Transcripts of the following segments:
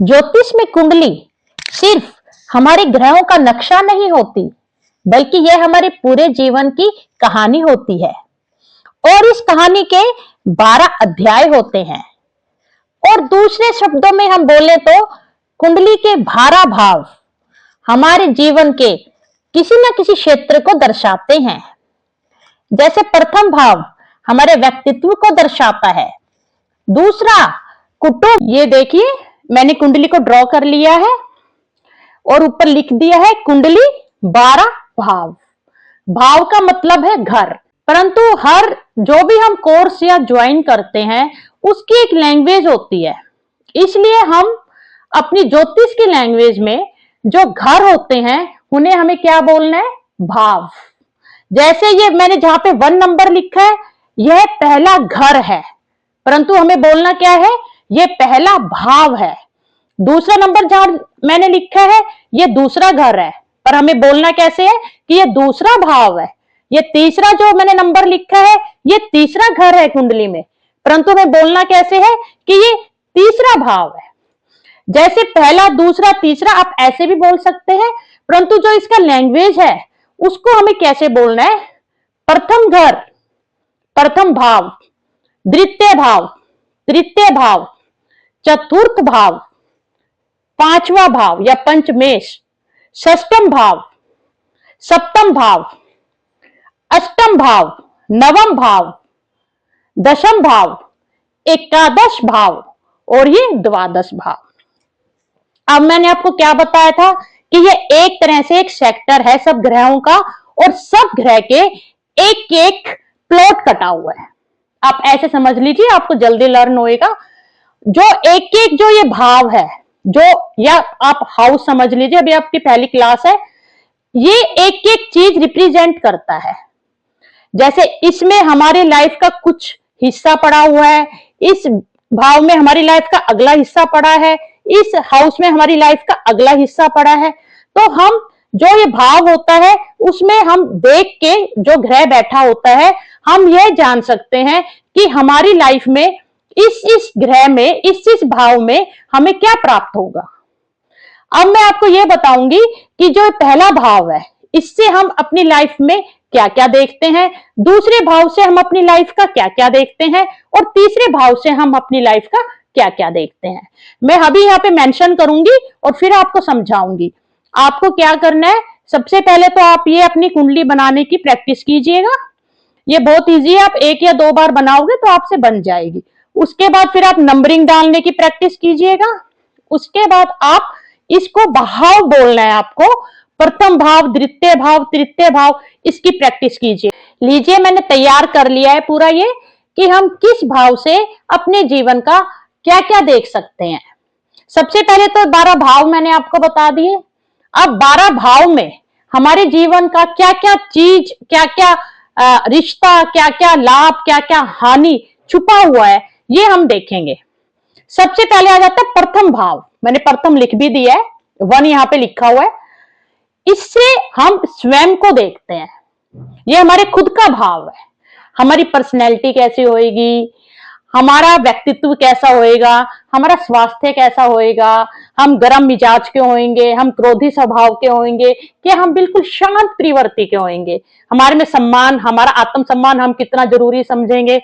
ज्योतिष में कुंडली सिर्फ हमारे ग्रहों का नक्शा नहीं होती, बल्कि यह हमारे पूरे जीवन की कहानी होती है। और इस कहानी के 12 अध्याय होते हैं। और दूसरे शब्दों में हम बोले तो कुंडली के 12 भाव हमारे जीवन के किसी न किसी क्षेत्र को दर्शाते हैं। जैसे प्रथम भाव हमारे व्यक्तित्व को दर्शाता है। दूसरा कुटुंब, ये देखिए मैंने कुंडली को ड्रॉ कर लिया है और ऊपर लिख दिया है कुंडली 12 भाव। भाव का मतलब है घर, परंतु हर जो भी हम कोर्स या ज्वाइन करते हैं उसकी एक लैंग्वेज होती है। इसलिए हम अपनी ज्योतिष की लैंग्वेज में जो घर होते हैं उन्हें हमें क्या बोलना है? भाव। जैसे ये मैंने जहां पे 1 नंबर लिखा है, यह पहला घर है, परंतु हमें बोलना क्या है? ये पहला भाव है। दूसरा नंबर जहां मैंने लिखा है, ये दूसरा घर है, पर हमें बोलना कैसे है कि ये दूसरा भाव है। ये तीसरा जो मैंने नंबर लिखा है, ये तीसरा घर है कुंडली में, परंतु हमें बोलना कैसे है कि ये तीसरा भाव है। जैसे पहला, दूसरा, तीसरा आप ऐसे भी बोल सकते हैं, परंतु जो इसका लैंग्वेज है उसको हमें कैसे बोलना है? प्रथम घर, प्रथम भाव, द्वितीय भाव, तृतीय भाव, चतुर्थ भाव, पांचवा भाव या पंचमेश, षष्ठम भाव, सप्तम भाव, अष्टम भाव, नवम भाव, दशम भाव, एकादश भाव और ये द्वादश भाव। अब मैंने आपको क्या बताया था कि ये एक तरह से एक सेक्टर है सब ग्रहों का, और सब ग्रह के एक एक प्लॉट कटा हुआ है। आप ऐसे समझ लीजिए, आपको जल्दी लर्न होएगा। जो एक एक जो ये भाव है, जो या आप हाउस समझ लीजिए, अभी आपकी पहली क्लास है, ये एक एक चीज रिप्रेजेंट करता है। जैसे इसमें हमारी लाइफ का कुछ हिस्सा पड़ा हुआ है, इस भाव में हमारी लाइफ का अगला हिस्सा पड़ा है, इस हाउस में हमारी लाइफ का अगला हिस्सा पड़ा है। तो हम जो ये भाव होता है उसमें हम देख के जो ग्रह बैठा होता है, हम यह जान सकते हैं कि हमारी लाइफ में इस ग्रह में इस भाव में हमें क्या प्राप्त होगा। अब मैं आपको यह बताऊंगी कि जो पहला भाव है, इससे हम अपनी लाइफ में क्या क्या देखते हैं, दूसरे भाव से हम अपनी लाइफ का क्या क्या देखते हैं, और तीसरे भाव से हम अपनी लाइफ का क्या क्या देखते हैं। मैं अभी यहाँ पे मेंशन करूंगी और फिर आपको समझाऊंगी। आपको क्या करना है? सबसे पहले तो आप ये अपनी कुंडली बनाने की प्रैक्टिस कीजिएगा। ये बहुत इजी है, आप 1 या 2 बार बनाओगे तो आपसे बन जाएगी। उसके बाद फिर आप नंबरिंग डालने की प्रैक्टिस कीजिएगा। उसके बाद आप इसको भाव बोलना है आपको, प्रथम भाव, द्वितीय भाव, तृतीय भाव, इसकी प्रैक्टिस कीजिए। लीजिए मैंने तैयार कर लिया है पूरा ये कि हम किस भाव से अपने जीवन का क्या क्या देख सकते हैं। सबसे पहले तो 12 भाव मैंने आपको बता दिए। अब 12 भाव में हमारे जीवन का क्या क्या चीज, क्या क्या रिश्ता, क्या क्या लाभ, क्या क्या हानि छुपा हुआ है, ये हम देखेंगे। सबसे पहले आ जाता है प्रथम भाव। मैंने प्रथम लिख भी दिया है, 1 यहाँ पे लिखा हुआ है। इससे हम स्वयं को देखते हैं, ये हमारे खुद का भाव है। हमारी पर्सनैलिटी कैसी होएगी, हमारा व्यक्तित्व कैसा होएगा, हमारा स्वास्थ्य कैसा होएगा, हम गर्म मिजाज के होंगे, हम क्रोधी स्वभाव के होंगे, कि हम बिल्कुल शांत प्रवृत्ति के होंगे, हमारे में सम्मान, हमारा आत्मसम्मान हम कितना जरूरी समझेंगे।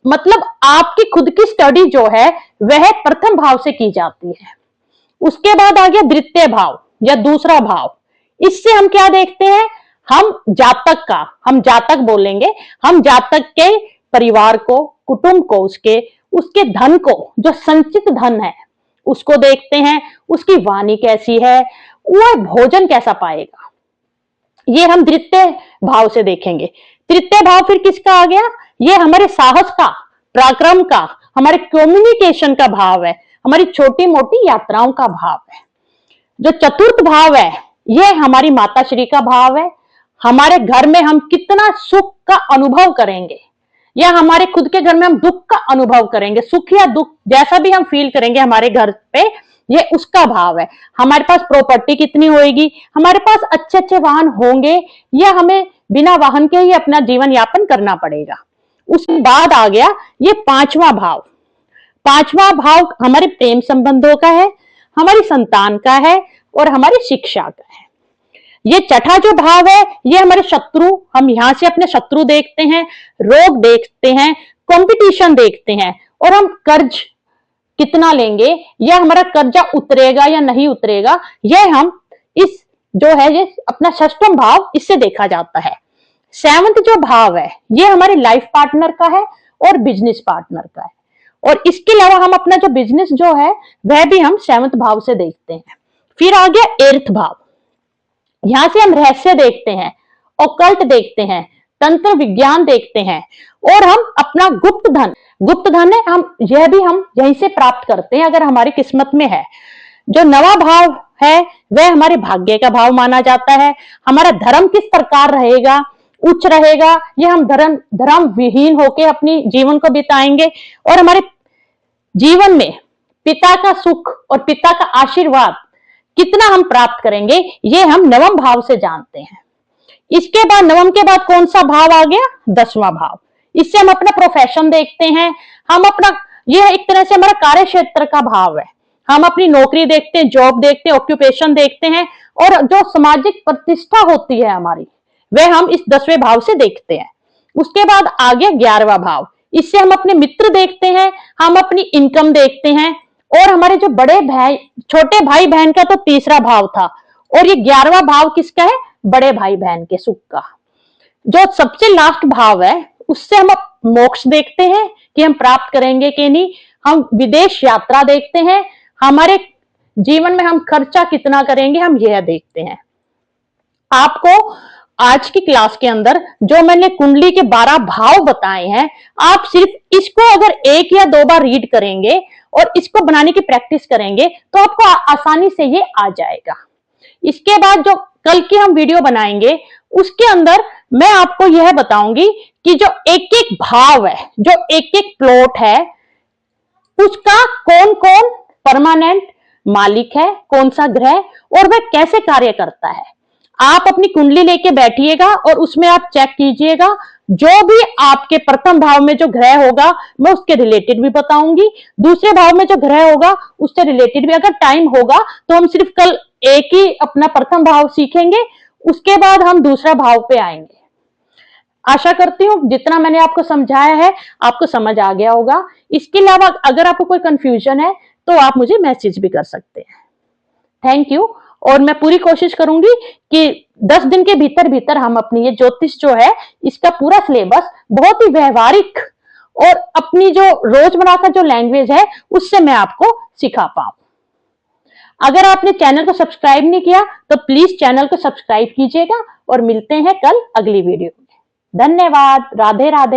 मतलब आपकी खुद की स्टडी जो है वह प्रथम भाव से की जाती है। उसके बाद आ गया द्वितीय भाव या दूसरा भाव। इससे हम क्या देखते हैं? हम जातक का, हम जातक बोलेंगे, हम जातक के परिवार को, कुटुंब को, उसके धन को, जो संचित धन है उसको देखते हैं। उसकी वाणी कैसी है, वह भोजन कैसा पाएगा, ये हम द्वितीय भाव से देखेंगे। तृतीय भाव फिर किसका आ गया? ये हमारे साहस का, पराक्रम का, हमारे कम्युनिकेशन का भाव है, हमारी छोटी मोटी यात्राओं का भाव है। जो चतुर्थ भाव है, यह हमारी माता श्री का भाव है। हमारे घर में हम कितना सुख का अनुभव करेंगे, या हमारे खुद के घर में हम दुख का अनुभव करेंगे, सुख या दुख जैसा भी हम फील करेंगे हमारे घर पे, ये उसका भाव है। हमारे पास प्रॉपर्टी कितनी होएगी, हमारे पास अच्छे अच्छे वाहन होंगे, या हमें बिना वाहन के ही अपना जीवन यापन करना पड़ेगा। उसके बाद आ गया ये 5वां भाव। 5वां भाव हमारे प्रेम संबंधों का है, हमारी संतान का है और हमारी शिक्षा का है। ये छठा जो भाव है ये हमारे शत्रु, हम यहां से अपने शत्रु देखते हैं, रोग देखते हैं, कंपटीशन देखते हैं, और हम कर्ज कितना लेंगे या हमारा कर्जा उतरेगा या नहीं उतरेगा, यह हम इस जो है ये अपना षष्ठम भाव इससे देखा जाता है। सेवंथ जो भाव है ये हमारे लाइफ पार्टनर का है और बिजनेस पार्टनर का है, और इसके अलावा हम अपना जो बिजनेस जो है वह भी हम सेवंथ भाव से देखते हैं। फिर आ गया एर्थ भाव, यहां से हम रहस्य देखते हैं, ऑकल्ट देखते हैं, तंत्र विज्ञान देखते हैं, और हम अपना गुप्त धन है हम यह भी हम यहीं से प्राप्त करते हैं अगर हमारी किस्मत में है। जो नवा भाव है वह हमारे भाग्य का भाव माना जाता है। हमारा धर्म किस प्रकार रहेगा, उच्च रहेगा, यह हम धर्म विहीन होकर अपनी जीवन को बिताएंगे, और हमारे जीवन में पिता का सुख और पिता का आशीर्वाद कितना हम प्राप्त करेंगे, ये हम नवम भाव से जानते हैं। इसके बाद नवम के बाद कौन सा भाव आ गया, दसवां भाव। इससे हम अपना प्रोफेशन देखते हैं, हम अपना यह एक तरह से हमारा कार्य क्षेत्र का भाव है। हम अपनी नौकरी देखते हैं, जॉब देखते हैं, ऑक्यूपेशन देखते हैं, और जो सामाजिक प्रतिष्ठा होती है हमारी वह हम इस 10वें भाव से देखते हैं। उसके बाद आ गया 11वां भाव, इससे हम अपने मित्र देखते हैं, हम अपनी इनकम देखते हैं, और हमारे जो बड़े भाई छोटे भाई बहन का तो तीसरा भाव था, और ये 11वां भाव किसका है, बड़े भाई बहन के सुख का। जो सबसे लास्ट भाव है उससे हम मोक्ष देखते हैं कि हम प्राप्त करेंगे कि नहीं, हम विदेश यात्रा देखते हैं, हमारे जीवन में हम खर्चा कितना करेंगे हम यह देखते हैं। आपको आज की क्लास के अंदर जो मैंने कुंडली के 12 भाव बताए हैं, आप सिर्फ इसको अगर 1 या 2 बार रीड करेंगे और इसको बनाने की प्रैक्टिस करेंगे तो आपको आसानी से ये आ जाएगा। इसके बाद जो कल की हम वीडियो बनाएंगे उसके अंदर मैं आपको यह बताऊंगी कि जो एक एक भाव है, जो एक एक प्लॉट है, उसका कौन कौन परमानेंट मालिक है, कौन सा ग्रह, और वह कैसे कार्य करता है। आप अपनी कुंडली लेके बैठिएगा और उसमें आप चेक कीजिएगा, जो भी आपके प्रथम भाव में जो ग्रह होगा मैं उसके रिलेटेड भी बताऊंगी, दूसरे भाव में जो ग्रह होगा उससे रिलेटेड भी। अगर टाइम होगा तो हम सिर्फ कल एक ही अपना प्रथम भाव सीखेंगे, उसके बाद हम दूसरा भाव पे आएंगे। आशा करती हूँ जितना मैंने आपको समझाया है आपको समझ आ गया होगा। इसके अलावा अगर आपको कोई कंफ्यूजन है तो आप मुझे मैसेज भी कर सकते हैं। Thank you. और मैं पूरी कोशिश करूंगी कि 10 दिन के भीतर हम अपनी ये ज्योतिष जो है इसका पूरा सिलेबस बहुत ही व्यवहारिक और अपनी जो रोजमर्रा का जो लैंग्वेज है उससे मैं आपको सिखा पाऊं। अगर आपने चैनल को सब्सक्राइब नहीं किया तो प्लीज चैनल को सब्सक्राइब कीजिएगा, और मिलते हैं कल अगली वीडियो में। धन्यवाद। राधे राधे।